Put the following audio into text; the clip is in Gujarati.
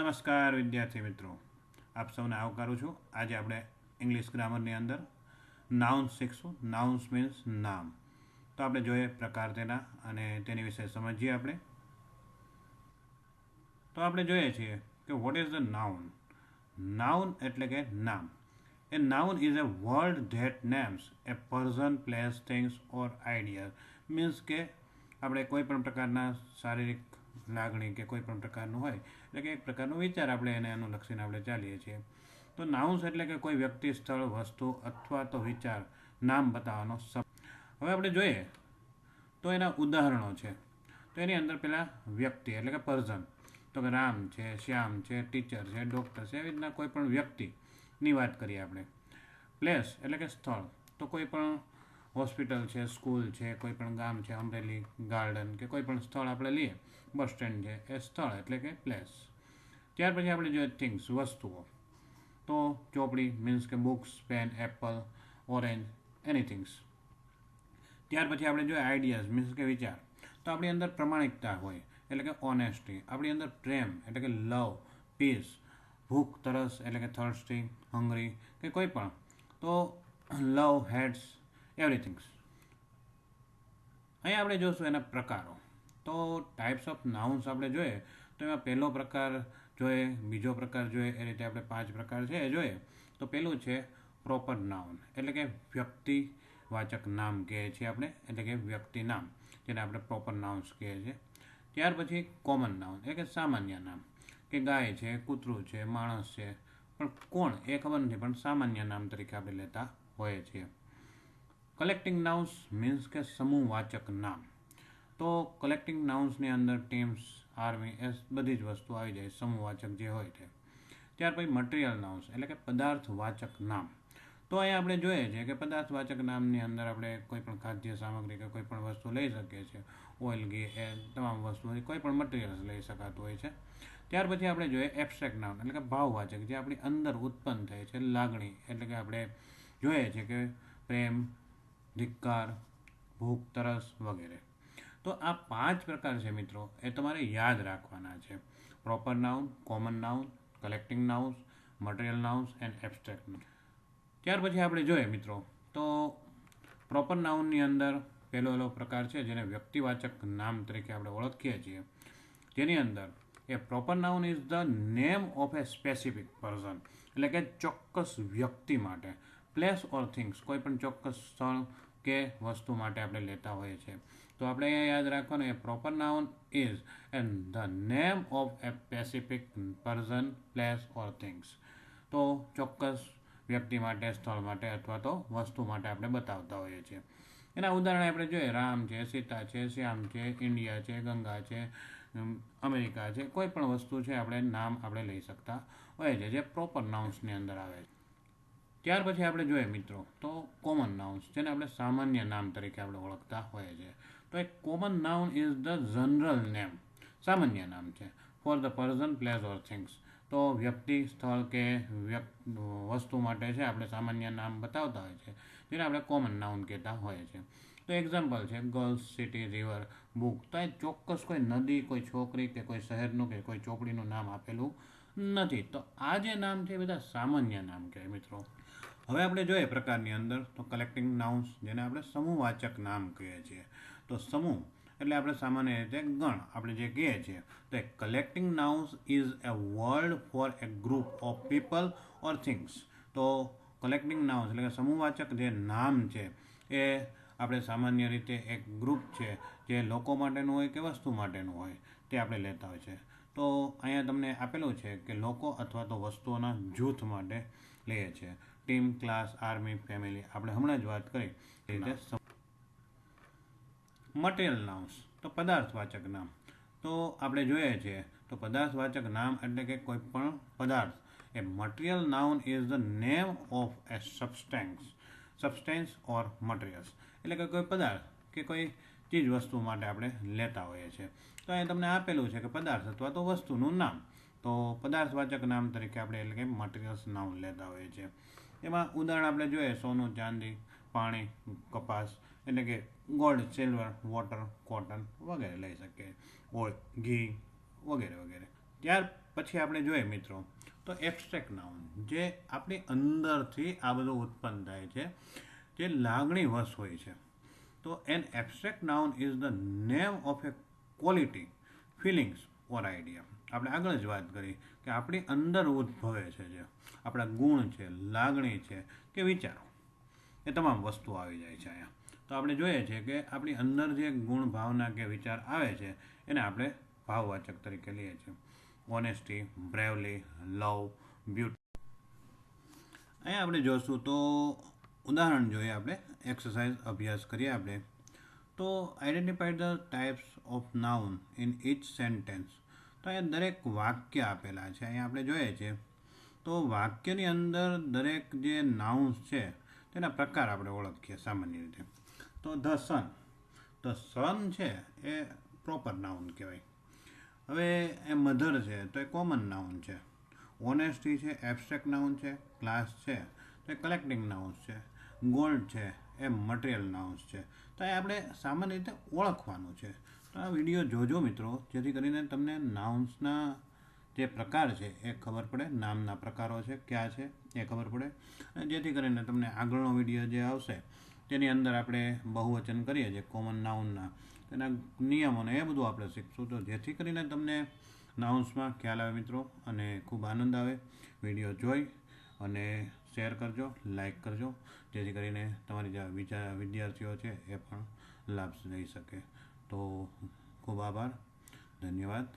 નમસ્કાર વિદ્યાર્થી મિત્રો, આપ સૌને આવકારું છું. આજે આપણે ઇંગ્લિશ ગ્રામરની અંદર નાઉન્સ શીખશું. નાઉન્સ મીન્સ નામ. તો આપણે જોઈએ પ્રકાર તેના અને તેની વિશે સમજીએ આપણે. તો આપણે જોઈએ છીએ કે what is the noun. Noun એટલે કે નામ. A noun is a word that names a person, place, things or idea. Means કે આપણે કોઈ પણ પ્રકારના શારીરિક લાગણી કે કોઈ પણ પ્રકારનું હોય એટલે કે એક પ્રકારનો વિચાર આપણે એને અનુલક્ષીને આપણે ચાલીએ છીએ. તો નાઉન્સ એટલે કે કોઈ વ્યક્તિ, સ્થળ, વસ્તુ અથવા તો વિચાર નામ બતાવવાનો શબ્દ. હવે આપણે જોઈએ તો એના ઉદાહરણો છે. તો એની અંદર પેલા વ્યક્તિ એટલે કે પર્સન, તો કે રામ છે, શ્યામ છે, ટીચર છે, ડૉક્ટર છે, એવી રીતના કોઈ પણ વ્યક્તિની વાત કરીએ આપણે. પ્લેસ એટલે કે સ્થળ, તો કોઈ પણ હોસ્પિટલ છે, સ્કૂલ છે, કોઈ પણ ગામ છે, અમરેલી ગાર્ડન કે કોઈ પણ સ્થળ આપણે લઈએ, બસ સ્ટેન્ડ છે, એ સ્થળ એટલે કે પ્લેસ. ત્યાર પછી આપણે જોઈએ થિંગ્સ, વસ્તુઓ. તો ચોપડી મીન્સ કે બુક્સ, પેન, એપલ, ઓરેન્જ, એનીથિંગ્સ. ત્યાર પછી આપણે જોઈએ આઈડિયાઝ મીન્સ કે વિચાર. તો આપણી અંદર પ્રમાણિકતા હોય એટલે કે ઓનેસ્ટી. આપણી અંદર પ્રેમ એટલે કે લવ, પીસ. ભૂખ, તરસ એટલે કે થર્સ્ટી, હંગરી કે કોઈ પણ. તો લવ, હેટ્સ, એવરીથિંગ્સ. અહીંયા આપણે જોઈશું એના પ્રકારો. તો ટાઈપ્સ ઓફ નાઉન્સ આપણે જોઈએ તો એમાં પહેલો પ્રકાર જોઈએ, બીજો પ્રકાર જોઈએ, એ રીતે આપણે 5 પ્રકાર છે એ જોઈએ. તો પહેલું છે પ્રોપર નાઉન એટલે કે વ્યક્તિવાચક નામ કહીએ છીએ આપણે, એટલે કે વ્યક્તિ નામ, જેને આપણે પ્રોપર નાઉન્સ કહીએ છીએ. ત્યાર પછી કોમન નાઉન એટલે કે સામાન્ય નામ, કે ગાય છે, કૂતરું છે, માણસ છે, પણ કોણ એ ખબર નથી, પણ સામાન્ય નામ તરીકે આપણે લેતા હોઈએ છીએ. કલેક્ટિંગ નાઉન્સ મીન્સ કે સમૂહવાચક નામ. તો કલેક્ટિંગ નાઉન્સની અંદર ટીમ્સ, આર્મી એ બધી જ વસ્તુ આવી જાય, સમૂહવાચક જે હોય તે. ત્યાર પછી મટીરિયલ નાઉન્સ એટલે કે પદાર્થવાચક નામ. તો અહીંયા આપણે જોઈએ છીએ કે પદાર્થવાચક નામની અંદર આપણે કોઈ પણ ખાદ્ય સામગ્રી કે કોઈ પણ વસ્તુ લઈ શકીએ છીએ. ઓઇલ, ઘી એ તમામ વસ્તુઓ કોઈ પણ મટીરિયલ્સ લઈ શકાતું હોય છે. ત્યાર પછી આપણે જોઈએ એબ્સ્ટ્રેક્ટ નાઉન એટલે કે ભાવવાચક, જે આપણી અંદર ઉત્પન્ન થાય છે, લાગણી એટલે કે આપણે જોઈએ છીએ કે પ્રેમ, ધિક્કાર, ભૂખ, તરસ વગેરે. તો આ 5 પ્રકાર છે મિત્રો, એ તમારે યાદ રાખવાના છે. Proper noun, common noun, collecting nouns, material nouns and abstract noun. ત્યાર પછી આપણે જોઈએ મિત્રો તો પ્રોપર નાઉનની અંદર પહેલો પ્રકાર છે જેને વ્યક્તિવાચક નામ તરીકે આપણે ઓળખીએ છીએ, જેની અંદર a proper noun is the name of a specific person એટલે કે ચોક્કસ વ્યક્તિ માટે, પ્લેસ ઓર થિંગ્સ કોઈ પણ ચોક્કસ સ્થળ કે વસ્તુ માટે આપણે લેતા હોઈએ છીએ. તો આપણે અહીંયા યાદ રાખવાનું a proper noun is and the name of a specific person, place or things. તો ચોક્કસ વ્યક્તિ માટે, સ્થળ માટે અથવા તો વસ્તુ માટે આપણે બતાવતા હોઈએ છીએ. એના ઉદાહરણ આપણે જોઈએ રામ છે, સીતા છે, શ્યામ છે, ઇન્ડિયા છે, ગંગા છે, અમેરિકા છે, કોઈ પણ વસ્તુ છે આપણે નામ આપણે લઈ શકતા હોય છે, જે પ્રોપર નાઉન્સની અંદર આવે છે. ત્યાર પછી આપણે જોઈએ મિત્રો તો કોમન નાઉન્સ, જેને આપણે સામાન્ય નામ તરીકે આપણે ઓળખતા હોઈએ છીએ. તો એક common noun is the general name, સામાન્ય નામ છે, for the person, place or things. તો વ્યક્તિ, સ્થળ કે વસ્તુ માટે છે આપણે સામાન્ય નામ બતાવતા હોય છે, જેને આપણે કોમન નાઉન કહેતા હોઈએ છીએ. તો એક્ઝામ્પલ છે ગર્લ્સ, સિટી, રિવર, બુક. તો એ ચોક્કસ કોઈ નદી, કોઈ છોકરી કે કોઈ શહેરનું કે કોઈ ચોપડીનું નામ આપેલું નથી. તો આ જે નામ છે એ બધા સામાન્ય નામ કહેવાય મિત્રો. હવે આપણે જોઈએ પ્રકારની અંદર તો કલેક્ટિંગ નાઉન્સ, જેને આપણે સમૂહવાચક નામ કહીએ છીએ. તો સમૂહ એટલે આપણે સામાન્ય રીતે ગણ આપણે જે કહીએ છીએ. તો a collecting nouns is a word for a group of people or things. તો કલેક્ટિંગ નાઉન્સ એટલે કે સમૂહવાચક જે નામ છે એ આપણે સામાન્ય રીતે એક ગ્રુપ છે જે લોકો માટેનું હોય કે વસ્તુ માટેનું હોય તે આપણે લેતા હોય છે. તો અહીંયા તમને આપેલું છે કે લોકો અથવા તો વસ્તુઓના જૂથ માટે લઈએ છીએ. ટીમ, ક્લાસ, આર્મી, ફેમિલી આપણે હમણાં જ વાત કરી એ રીતે. મટીરિયલ નાઉન્સ તો પદાર્થવાચક નામ. તો આપણે જોઈએ છીએ તો પદાર્થવાચક નામ એટલે કે કોઈ પણ પદાર્થ. A material noun is the name of a substance or materials એટલે કે કોઈ પદાર્થ કે કોઈ ચીજ વસ્તુ માટે આપણે લેતા હોઈએ છીએ. તો અહીં તમને આપેલું છે કે પદાર્થ અથવા તો વસ્તુનું નામ. તો પદાર્થવાચક નામ તરીકે આપણે એટલે કે મટીરિયલ્સ નાઉન લેતા હોઈએ છીએ. એમાં ઉદાહરણ આપણે જોઈએ સોનું, ચાંદી, પાણી, કપાસ એટલે કે ગોલ્ડ, સિલ્વર, વોટર, કોટન વગેરે લઈ શકીએ, ઓઇલ, ઘી વગેરે વગેરે. ત્યાર પછી આપણે જોઈએ મિત્રો તો એબ્સ્ટ્રેક્ટ નાઉન, જે આપણી અંદરથી આ બધું ઉત્પન્ન થાય છે, જે લાગણી વશ હોય છે. તો an abstract noun is the name of a quality, feelings or idea. આપણે આગળ જ વાત કરી કે આપણી અંદર ઉદ્ભવે છે, જે આપણા ગુણ છે, લાગણી છે કે વિચારો, એ તમામ વસ્તુઓ આવી જાય છે અહીંયા. તો આપણે જોઈએ છીએ કે આપણી અંદર જે ગુણ, ભાવના કે વિચાર આવે છે એને આપણે ભાવવાચક તરીકે લઈએ છીએ. ઓનેસ્ટી, બ્રેવલી, લવ, બ્યુટી. અહીંયા આપણે જોશું તો ઉદાહરણ જોઈએ, આપણે એક્સરસાઇઝ અભ્યાસ કરીએ આપણે. તો identify the types of noun in each sentence. તો અહીંયા દરેક વાક્ય આપેલા છે, અહીંયા આપણે જોઈએ છીએ. તો વાક્યની અંદર દરેક જે નાઉન્સ છે તેના પ્રકાર આપણે ઓળખીએ સામાન્ય રીતે. તો ધ સન, ધ સન છે એ પ્રોપર નાઉન કહેવાય. હવે એ મધર છે તો એ કોમન નાઉન છે. ઓનેસ્ટી છે એબ્સ્ટ્રેક્ટ નાઉન છે. ક્લાસ છે તો એ કલેક્ટિંગ નાઉન્સ છે. ગોલ્ડ છે એ મટીરિયલ નાઉન્સ છે. તો એ આપણે સામાન્ય રીતે ઓળખવાનું છે. તો આ વિડીયો જોજો મિત્રો, જેથી કરીને તમને નાઉન્સના જે પ્રકાર છે એ ખબર પડે, નામના પ્રકારો છે કયા છે એ ખબર પડે, અને જેથી કરીને તમને આગળનો વિડીયો જે આવશે તેની અંદર આપણે બહુવચન કરીએ છીએ કોમન નાઉનના, તેના નિયમોને એ બધું આપણે શીખશું. તો જેથી કરીને તમને નાઉન્સમાં ખ્યાલ આવે મિત્રો, અને ખૂબ આનંદ આવે. વિડીયો જોઈ અને શેર કરજો, લાઈક કરજો, જેથી કરીને તમારી જે વિદ્યાર્થીઓ છે એ પણ લાભ લઈ શકે. તો ખૂબ આભાર, ધન્યવાદ.